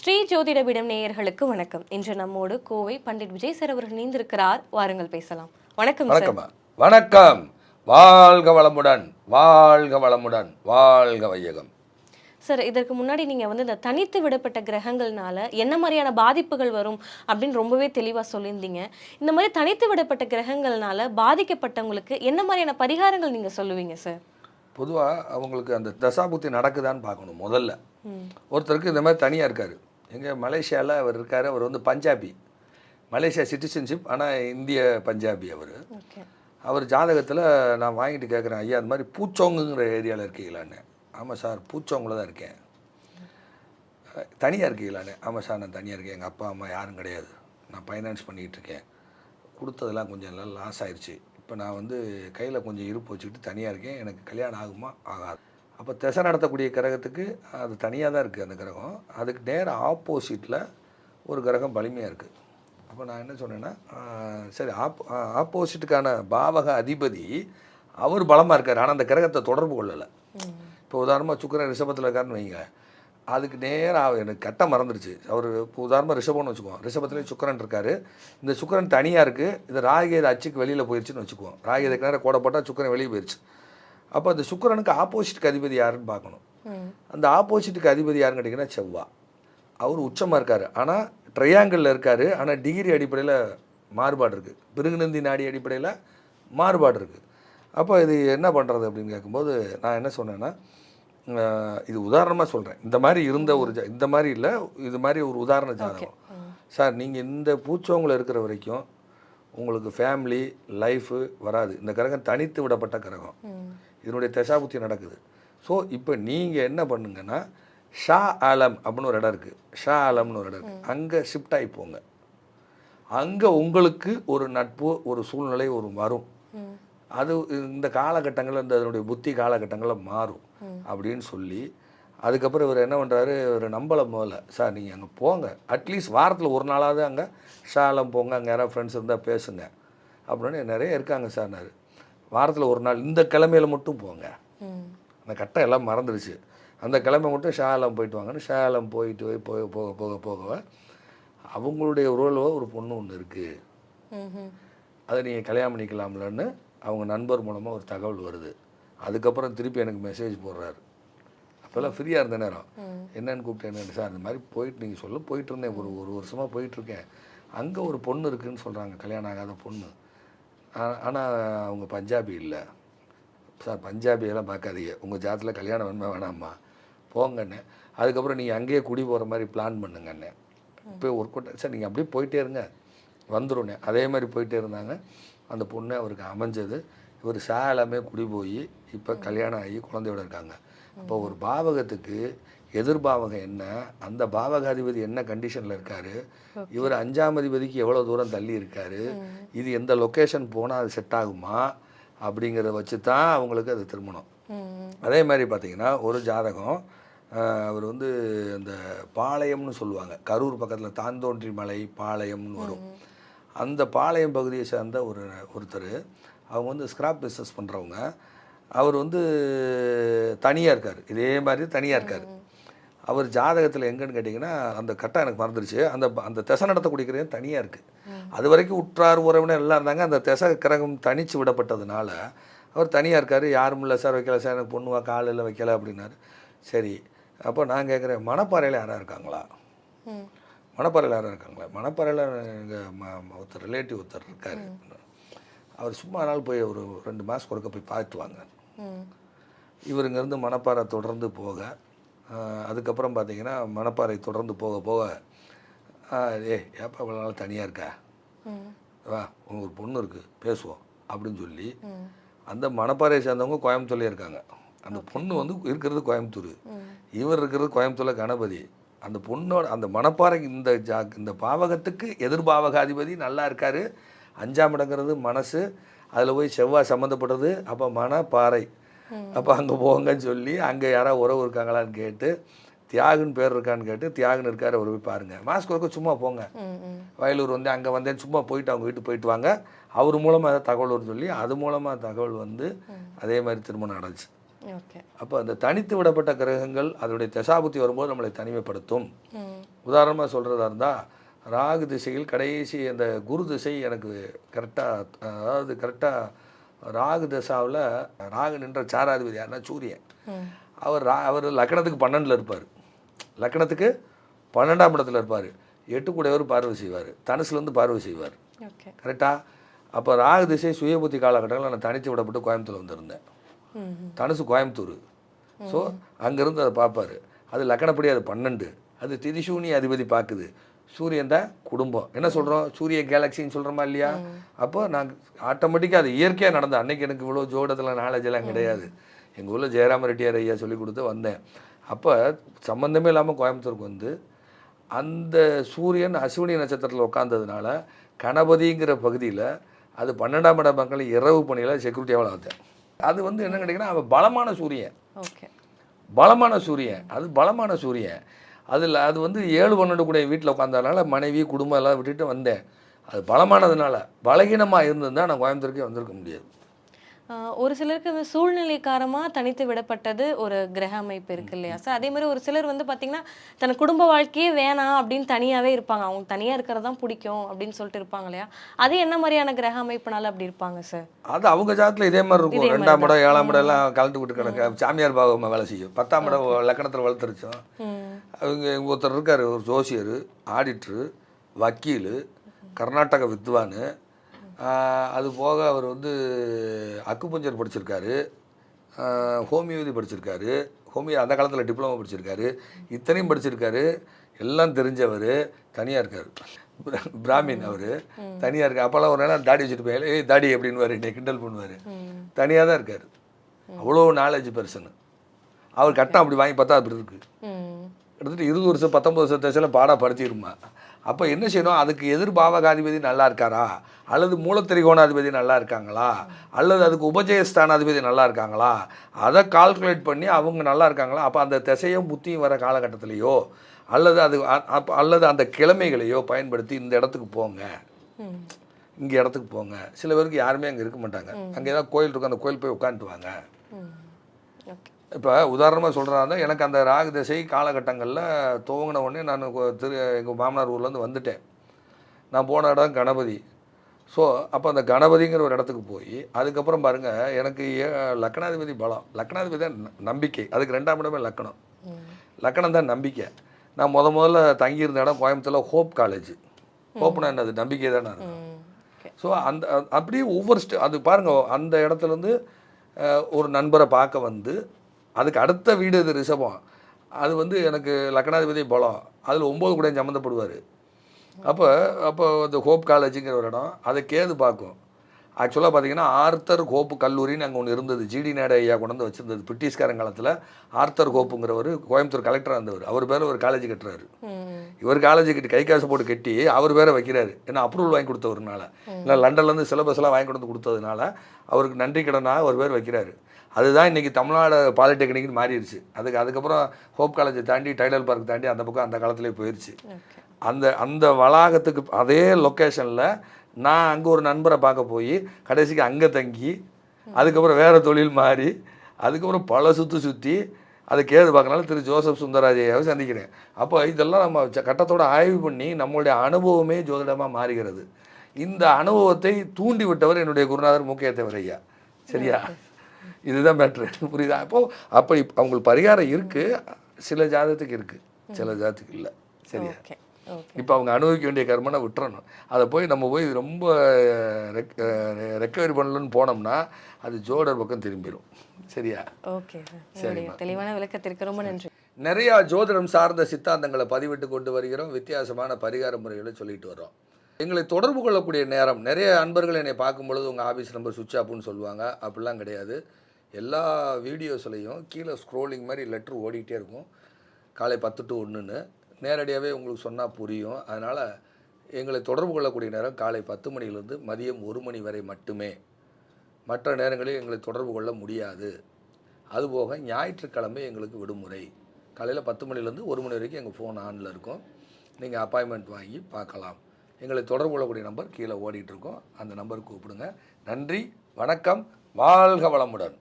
ஸ்ரீ ஜோதிடபீடம் நேயர்களுக்கு வணக்கம். இன்று நம்மோடு கோவை பண்டிட் விஜய் சார் அவர்கள் இணைந்திருக்கிறார். வாருங்கள் பேசலாம். வணக்கம் சார். வணக்கம். வாழ்க வளமுடன், வாழ்க வளமுடன், வாழ்க வையகம். சார், இதற்கு முன்னாடி நீங்கள் இந்த தனித்து விடப்பட்ட கிரகங்கள்னால என்ன மாதிரியான பாதிப்புகள் வரும் அப்படின்னு ரொம்பவே தெளிவாக சொல்லியிருந்தீங்க. இந்த மாதிரி தனித்து விடப்பட்ட கிரகங்கள்னால பாதிக்கப்பட்டவங்களுக்கு என்ன மாதிரியான பரிகாரங்கள் நீங்கள் சொல்லுவீங்க சார்? பொதுவாக அவங்களுக்கு அந்த தசாபுத்தி நடக்குதான்னு பார்க்கணும். முதல்ல ஒருத்தருக்கு இந்த மாதிரி தனியாக இருக்கார். எங்கே மலேசியாவில் அவர் இருக்கார். அவர் பஞ்சாபி, மலேசியா சிட்டிசன்ஷிப், ஆனால் இந்திய பஞ்சாபி. அவர் ஜாதகத்தில் நான் வாங்கிட்டு கேட்குறேன், ஐயா அந்த மாதிரி பூச்சோங்குங்கிற ஏரியாவில் இருக்கீங்களான்னு. ஆமாம் சார், பூச்சோங்கில் தான் இருக்கேன். தனியாக இருக்கீங்களான்னு. ஆமாம் சார், நான் தனியாக இருக்கேன். எங்கள் அப்பா அம்மா யாரும் கிடையாது. நான் ஃபைனான்ஸ் பண்ணிகிட்டு இருக்கேன். கொடுத்ததெல்லாம் கொஞ்சம் எல்லாம் லாஸ் ஆயிடுச்சு. இப்போ நான் கையில் கொஞ்சம் இருப்பு வச்சுக்கிட்டு தனியாக இருக்கேன். எனக்கு கல்யாணம் ஆகுமா ஆகாது. அப்போ திசை நடத்தக்கூடிய கிரகத்துக்கு அது தனியாக தான் இருக்குது. அந்த கிரகம் அதுக்கு நேர ஆப்போசிட்டில் ஒரு கிரகம் வலிமையாக இருக்குது. அப்போ நான் என்ன சொன்னேன்னா, சரி ஆப்போசிட்டுக்கான பாவக அதிபதி அவர் பலமாக இருக்கார், ஆனால் அந்த கிரகத்தை தொடர்பு கொள்ளலை. இப்போ உதாரணமாக சுக்கிரன் ரிஷபத்தில் இருக்காருன்னு வைங்க, அதுக்கு நேராக எனக்கு கட்டம் மறந்துடுச்சு. அவர் இப்போ உதாரணமாக ரிஷபம்னு வச்சுக்குவோம். ரிஷபத்துலேயே சுக்கிரன் இருக்கார். இந்த சுக்கிரன் தனியாக இருக்குது. இது ராகேது அச்சுக்கு வெளியில் போயிடுச்சுன்னு வச்சுக்குவோம். ராகேதுக்கு நேரம் கோடப்பட்டால் சுக்கிரன் வெளியே போயிடுச்சு. அப்போ அந்த சுக்கிரனுக்கு ஆப்போசிட்டுக்கு அதிபதி யாருன்னு பார்க்கணும். அந்த ஆப்போசிட்டுக்கு அதிபதி யாருன்னு கேட்டிங்கன்னா செவ்வாய். அவர் உச்சமாக இருக்கார், ஆனால் ட்ரையாங்கிளில் இருக்கார். ஆனால் டிகிரி அடிப்படையில் மாறுபாடு இருக்குது, பிருகுநந்தி நாடி அடிப்படையில் மாறுபாடு இருக்குது. அப்போ இது என்ன பண்ணுறது அப்படின்னு கேட்கும்போது நான் என்ன சொன்னேன்னா, இது உதாரணமாக சொல்கிறேன். இந்த மாதிரி இருந்த ஒரு இந்த மாதிரி இல்லை, இது மாதிரி ஒரு உதாரண ஜாதகம். சார், நீங்கள் இந்த பூச்சவங்களை இருக்கிற வரைக்கும் உங்களுக்கு ஃபேமிலி லைஃபு வராது. இந்த கிரகம் தனித்து விடப்பட்ட கிரகம். இதனுடைய தசாபுத்தி நடக்குது. ஸோ இப்போ நீங்கள் என்ன பண்ணுங்கன்னா, ஷா ஆலம் அப்படின்னு ஒரு இடம் இருக்குது. ஷா ஆலம்னு ஒரு இடம் இருக்குது. அங்கே ஷிஃப்ட் ஆகி போங்க. அங்கே உங்களுக்கு ஒரு நட்பு, ஒரு சூழ்நிலை வரும். அது இந்த காலகட்டங்களில், அதனுடைய புத்தி காலகட்டங்களில் மாறும் அப்படின்னு சொல்லி, அதுக்கப்புறம் இவர் என்ன பண்ணுறாரு, இவர் நம்பலை முதல்ல. சார் நீங்கள் அங்கே போங்க, அட்லீஸ்ட் வாரத்தில் ஒரு நாளாவது அங்கே ஷாலம் போங்க, அங்கே யாராவது ஃப்ரெண்ட்ஸ் இருந்தால் பேசுங்க அப்படின்னு. நிறைய இருக்காங்க சார்னாரு. வாரத்தில் ஒரு நாள் இந்த கிழமையில் மட்டும் போங்க. அந்த கட்டம் எல்லாம் மறந்துடுச்சு. அந்த கிழமை மட்டும் ஷாலம் போயிட்டு வாங்கன்னு ஷாலம் போயிட்டு போக போக போக போக அவங்களுடைய உறவில் ஒரு பொண்ணு ஒன்று இருக்குது, அதை நீங்கள் கல்யாணம் பண்ணிக்கலாம்லன்னு அவங்க நண்பர் மூலமாக ஒரு தகவல் வருது. அதுக்கப்புறம் திருப்பி எனக்கு மெசேஜ் போடுறாரு. அப்போல்லாம் ஃப்ரீயாக இருந்த நேரம் என்னென்னு கூப்பிட்டு, என்னென்னு சார் இந்த மாதிரி போயிட்டு நீங்கள் சொல்ல போயிட்டு இருந்தேன், ஒரு வருஷமாக போயிட்டுருக்கேன். அங்கே ஒரு பொண்ணு இருக்குதுன்னு சொல்கிறாங்க, கல்யாணம் ஆகாத பொண்ணு. ஆனால் அவங்க பஞ்சாபி இல்லை சார். பஞ்சாபியெல்லாம் பார்க்காதீங்க, உங்கள் ஜாதத்தில் கல்யாணம் வேணாம்மா போங்கண்ணே. அதுக்கப்புறம் நீங்கள் அங்கேயே குடி போகிற மாதிரி பிளான் பண்ணுங்கண்ணே. இப்போ ஒர்க் அவுட் சார், நீங்கள் அப்படியே போயிட்டே இருங்க வந்துடுண்ணே. அதே மாதிரி போயிட்டே இருந்தாங்க. அந்த பொண்ணு அவருக்கு அமைஞ்சது. இவர் எல்லாமே குடி போய் இப்போ கல்யாணம் ஆகி குழந்தையோடு இருக்காங்க. அப்போ ஒரு பாவகத்துக்கு எதிர்பாவகம் என்ன, அந்த பாவக அதிபதி என்ன கண்டிஷனில் இருக்கார், இவர் 5ஆம் அதிபதிக்கு எவ்வளோ தூரம் தள்ளி இருக்கார், இது எந்த லொக்கேஷன் போனால் அது செட் ஆகுமா அப்படிங்கிறத வச்சு தான் அவங்களுக்கு அது திருமணம். அதே மாதிரி பார்த்திங்கன்னா ஒரு ஜாதகம், அவர் இந்த பாளையம்னு சொல்லுவாங்க, கரூர் பக்கத்தில் தாந்தோன்றி மலை பாளையம்னு வரும். அந்த பாளையம் பகுதியை சேர்ந்த ஒருத்தர், அவங்க ஸ்கிராப் பிஸ்னஸ் பண்ணுறவங்க. அவர் தனியாக இருக்கார், இதே மாதிரி தனியாக இருக்கார். அவர் ஜாதகத்தில் எங்கன்னு கேட்டிங்கன்னா, அந்த கட்டம் எனக்கு மறந்துடுச்சு. அந்த திசை நடத்தக்கூடிய தனியாக இருக்குது. அது வரைக்கும் உற்றார் உறவினர் எல்லாம் இருந்தாங்க. அந்த திசை கிரகம் தனித்து விடப்பட்டதுனால அவர் தனியாக இருக்கார். யாரும் இல்லை சார், வைக்கல சார், எனக்கு பொண்ணுவா காலையில் வைக்கல அப்படின்னாரு. சரி, அப்போ நான் கேட்குறேன், மணப்பாறையில் யாராக இருக்காங்களா? மணப்பாறையில் யாராக இருக்காங்களா? மணப்பாறையில் எங்கள் ஒருத்தர் ரிலேட்டிவ் ஒருத்தர் இருக்கார். அவர் சும்மா நாள் போய் ஒரு 2 மாதத்துக்கு ஒருக்க போய் பார்த்துட்டு வாங்க. இவர் இங்கேருந்து மணப்பாறை தொடர்ந்து போக, அதுக்கப்புறம் பார்த்தீங்கன்னா மணப்பாறை தொடர்ந்து போக போக, ஏப்பா இவ்வளோ நாள் தனியாக இருக்கா, வா உங்கள் ஒரு பொண்ணு இருக்குது பேசுவோம் அப்படின்னு சொல்லி, அந்த மணப்பாறையை சேர்ந்தவங்க கோயம்புத்தூர்லேயே இருக்காங்க. அந்த பொண்ணு இருக்கிறது கோயம்புத்தூர், இவர் இருக்கிறது கோயம்புத்தூரில் கணபதி. அந்த பொண்ணோட அந்த மணப்பாறை இந்த பாவகத்துக்கு எதிர்பாவக அதிபதி நல்லா இருக்கார். 5ஆம் இடங்கிறது மனசு, அதில் போய் செவ்வாய் சம்மந்தப்பட்டது. அப்போ மணப்பாறை, அப்போ அங்கே போங்கன்னு சொல்லி அங்கே யாராவது உறவு இருக்காங்களான்னு கேட்டு, தியாகுன்னு பேர் இருக்கான்னு கேட்டு, தியாகுன்னு இருக்கார் அவர் போய் பாருங்கள். மாஸ்க் ஒர்க்க சும்மா போங்க, வயலூர் அங்கே வந்தேன்னு சும்மா போயிட்டு அவங்க வீட்டு போயிட்டு வாங்க. அவர் மூலமாக ஏதாவது தகவல் வரும்னு சொல்லி அது மூலமாக தகவல் அதே மாதிரி திருமணம் நடந்துச்சு. அப்போ அந்த தனித்து விடப்பட்ட கிரகங்கள் அதனுடைய தசாபுத்தி வரும்போது நம்மளை தனிமைப்படுத்தும். உதாரணமாக சொல்கிறதா இருந்தால் ராகு திசையில் கடைசி அந்த குரு திசை எனக்கு கரெக்டாக, அதாவது கரெக்டாக ராகு தசாவில் ராகு நின்ற சாராதிபதி யாருன்னா சூரியன். அவர் லக்கணத்துக்கு 12ல் இருப்பார். லக்கணத்துக்கு 12ஆம் இடத்துல இருப்பார். 8 கூடையவர் பார்வை செய்வார். தனுசுலேருந்து பார்வை செய்வார். கரெக்டாக. அப்போ ராகு திசை சுயபுத்தி காலகட்டங்களில் நான் தனித்து விடப்பட்டு கோயம்புத்தூர் வந்திருந்தேன். தனுசு கோயம்புத்தூர். ஸோ அங்கேருந்து அதை பார்ப்பார். அது லக்கணப்படி அது 12. அது திதிசூனி அதிபதி பார்க்குது. சூரியன் தான் குடும்பம். என்ன சொல்கிறோம், சூரிய கேலக்சின்னு சொல்கிறோமா இல்லையா? அப்போ நாங்கள் ஆட்டோமேட்டிக்காக அது இயற்கையாக நடந்தது. அன்றைக்கி எனக்கு இவ்வளோ ஜோடத்தில் நாலேஜ் எல்லாம் கிடையாது. எங்கள் ஊரில் ஜெயராம ரெட்டியார் ஐயா சொல்லி கொடுத்து வந்தேன். அப்போ சம்மந்தமே இல்லாமல் கோயம்புத்தூருக்கு வந்து அந்த சூரியன் அஸ்வினி நட்சத்திரத்தில் உட்காந்ததுனால கணபதிங்கிற பகுதியில் அது 12ஆம் இட மக்கள் இரவு பணியில் செக்யூரிட்டியாக வளர்த்தேன். அது வந்து என்ன கேட்டிங்கன்னா அவன் பலமான சூரியன். பலமான சூரியன். அது பலமான சூரியன். அதில் அது வந்து 7-12 கூட வீட்டில் உட்காந்ததுனால மனைவி குடும்பம் எல்லாம் விட்டுட்டு வந்தேன். அது பலமானதுனால. பலகீனமாக இருந்திருந்தால் நான் கோயம்புத்தூருக்கே வந்திருக்க முடியாது. ஒரு சிலருக்கு இந்த சூழ்நிலை காரணமாக தனித்து விடப்பட்டது ஒரு கிரக அமைப்பு இருக்கு இல்லையா சார்? அதே மாதிரி ஒரு சிலர் வந்து பார்த்தீங்கன்னா தன் குடும்ப வாழ்க்கையே வேணாம் அப்படின்னு தனியாகவே இருப்பாங்க. அவங்க தனியாக இருக்கிறது தான் பிடிக்கும் அப்படின்னு சொல்லிட்டு இருப்பாங்க இல்லையா? அது என்ன மாதிரியான கிரக அமைப்புனால அப்படி இருப்பாங்க சார்? அது அவங்க ஜாதத்தில் இதே மாதிரி இருக்கும். 2ஆம் இடம் 7ஆம் இடம் எல்லாம் கலந்து விட்டு கிடக்க சாமியார் பாவமாக வேலை செய்யும். 10ஆம் இடம் லக்கணத்தில் வளர்த்துருச்சோம். அவங்க ஒருத்தர் இருக்கார், ஒரு ஜோசியர், ஆடிட்ரு, வக்கீல், கர்நாடக வித்வான். அது போக அவர் வந்து அக்குபஞ்சர் படிச்சிருக்காரு, ஹோமியோபதி படிச்சிருக்காரு, அந்த காலத்தில் டிப்ளமோ படிச்சிருக்காரு, இத்தனையும் படிச்சிருக்காரு. எல்லாம் தெரிஞ்சவர். தனியாக இருக்கார். பிராமின் அவர். தனியாக இருக்கார். அப்போல்லாம் ஒரு நேரம் தாடி வச்சுட்டு போய் ஏய் தாடி அப்படின்வார், என்னை கிண்டல் பண்ணுவார். தனியாக தான் இருக்கார். அவ்வளோ நாலேஜ் பர்சனு. அவர் கட்டம் அப்படி வாங்கி பார்த்தா அப்படி இருக்குது. கிட்டத்தட்ட 20 வருஷம் 19 வருஷம் தேசத்தில் பாடப்படுத்திடுமா. அப்போ என்ன செய்யணும், அதுக்கு எதிர்பாவகாதிபதி நல்லா இருக்காரா, அல்லது மூலத்திரிகோணாதிபதி நல்லா இருக்காங்களா, அல்லது அதுக்கு உபஜயஸ்தானாதிபதி நல்லா இருக்காங்களா, அதை கால்குலேட் பண்ணி அவங்க நல்லா இருக்காங்களா. அப்போ அந்த திசையும் புத்தியும் வர காலகட்டத்திலையோ அல்லது அந்த கிழமைகளையோ பயன்படுத்தி இந்த இடத்துக்கு போங்க, இங்கே இடத்துக்கு போங்க. சில பேருக்கு யாருமே அங்கே இருக்க மாட்டாங்க. அங்கே ஏதாவது கோயில் இருக்கும், அந்த கோயில் போய் உட்காந்துட்டு வாங்க. இப்போ உதாரணமாக சொல்கிறாங்க, எனக்கு அந்த ராகு திசை காலகட்டங்களில் துவங்கின உடனே நான் எங்கள் மாமனார் ஊர்லேருந்து வந்துட்டேன். நான் போன இடம் கணபதி. ஸோ அப்போ அந்த கணபதிங்கிற ஒரு இடத்துக்கு போய் அதுக்கப்புறம் பாருங்கள், எனக்கு லக்கணாதிபதி பலம். லக்கணாதிபதி தான் நம்பிக்கை. அதுக்கு 2ஆம் இடமே லக்கணம். லக்கணம் தான் நம்பிக்கை. நான் முதல்ல தங்கியிருந்த இடம் கோயம்புத்தூரில் ஹோப் காலேஜ். ஹோப்னா என்னது, நம்பிக்கை தானே இருக்கும். ஸோ அந்த அப்படியே ஒவ்வொரு அது பாருங்கள், அந்த இடத்துலேருந்து ஒரு நண்பரை பார்க்க வந்து அதுக்கு அடுத்த வீடு இது ரிஷபம். அது வந்து எனக்கு லக்கணாதிபதி பலம். அதில் 9 கூட சம்மந்தப்படுவார். அப்போ இந்த ஹோப் காலேஜுங்கிற ஒரு இடம், அதை கேது பார்க்கும். ஆக்சுவலாக பார்த்தீங்கன்னா ஆர்த்தர் ஹோப்பு கல்லூரின்னு அங்கே ஒன்று இருந்தது. ஜிடி நாயுடு ஐயா கொண்டு வந்து வச்சுருந்தது. பிரிட்டிஷ்காரன் காலத்தில் ஆர்த்தர் ஹோப்புங்கிறவர் கோயம்புத்தூர் கலெக்டராக இருந்தவர். அவர் பேர் ஒரு காலேஜ் கட்டுறாரு. இவர் காலேஜ் கட்டி கை காசு போட்டு கட்டி அவர் பேரை வைக்கிறாரு. ஏன்னா அப்ரூவல் வாங்கி கொடுத்தவர்னால, இல்லை லண்டன்லேருந்து சிலபஸ்லாம் வாங்கி கொண்டு வந்து கொடுத்ததுனால அவருக்கு நன்றி கடனாக ஒரு பேர் வைக்கிறாரு. அதுதான் இன்றைக்கி தமிழ்நாடு பாலிடெக்னிக்னு மாறிடுச்சு. அதுக்கப்புறம் ஹோப் காலேஜை தாண்டி டைடல் பார்க் தாண்டி அந்த பக்கம் அந்த காலத்துலேயே போயிடுச்சு. அந்த வளாகத்துக்கு அதே லொக்கேஷனில் நான் அங்கே ஒரு நண்பரை பார்க்க போய் கடைசிக்கு அங்கே தங்கி அதுக்கப்புறம் வேறு தொழில் மாறி அதுக்கப்புறம் பல சுற்றி அதை கேது பார்க்கனால திரு ஜோசப் சுந்தராஜையாவை சந்திக்கிறேன். அப்போ இதெல்லாம் நம்ம கட்டத்தோடு ஆய்வு பண்ணி நம்மளுடைய அனுபவமே ஜோதிடமாக மாறுகிறது. இந்த அனுபவத்தை தூண்டி விட்டவர் என்னுடைய குருநாதர் மூக்கையத்தவர் ஐயா. சரியா? இதுதான் மேட்ரு. புரியுதா? அப்படி அவங்களுக்கு பரிகாரம் இருக்குது. சில ஜாதகத்துக்கு இருக்குது, சில ஜாதகத்துக்கு இல்லை. சரியா? இப்போ அவங்க அனுபவிக்க வேண்டிய கர்மனை விட்டுறணும். அதை நம்ம போய் ரொம்ப ரெக்கவரி பண்ணலன்னு போனோம்னா அது ஜோடர் பக்கம் திரும்பிடும். சரியா? ஓகே சார், தெளிவான விளக்கத்திற்கு ரொம்ப நன்றி. நிறையா ஜோதிடம் சார்ந்த சித்தாந்தங்களை பதிவிட்டு கொண்டு வருகிறோம். வித்தியாசமான பரிகார முறைகளை சொல்லிட்டு வரோம். எங்களை தொடர்பு கொள்ளக்கூடிய நேரம், நிறைய அன்பர்கள் என்னை பார்க்கும் பொழுது உங்கள் ஆஃபீஸ் நம்பர் சுவிட்ச் ஆஃப்னு சொல்லுவாங்க. அப்படிலாம் கிடையாது. எல்லா வீடியோஸ்லையும் கீழே ஸ்க்ரோலிங் மாதிரி லெட்ரு ஓடிக்கிட்டே இருக்கும். காலை 10 to 1ன்னு நேரடியாகவே உங்களுக்கு சொன்னால் புரியும். அதனால் எங்களை தொடர்பு கொள்ளக்கூடிய நேரம் காலை 10 மணியிலிருந்து மதியம் 1 மணி வரை மட்டுமே. மற்ற நேரங்களில் எங்களை தொடர்பு கொள்ள முடியாது. அதுபோக ஞாயிற்றுக்கிழமை எங்களுக்கு விடுமுறை. காலையில் 10 மணிலேருந்து 1 மணி வரைக்கும் எங்கள் ஃபோன் ஆனில் இருக்கும். நீங்கள் அப்பாயின்மெண்ட் வாங்கி பார்க்கலாம். எங்களை தொடர்பு கொள்ளக்கூடிய நம்பர் கீழே ஓடிட்டுருக்கோம். அந்த நம்பருக்கு கூப்பிடுங்க. நன்றி, வணக்கம், வாழ்க வளமுடன்.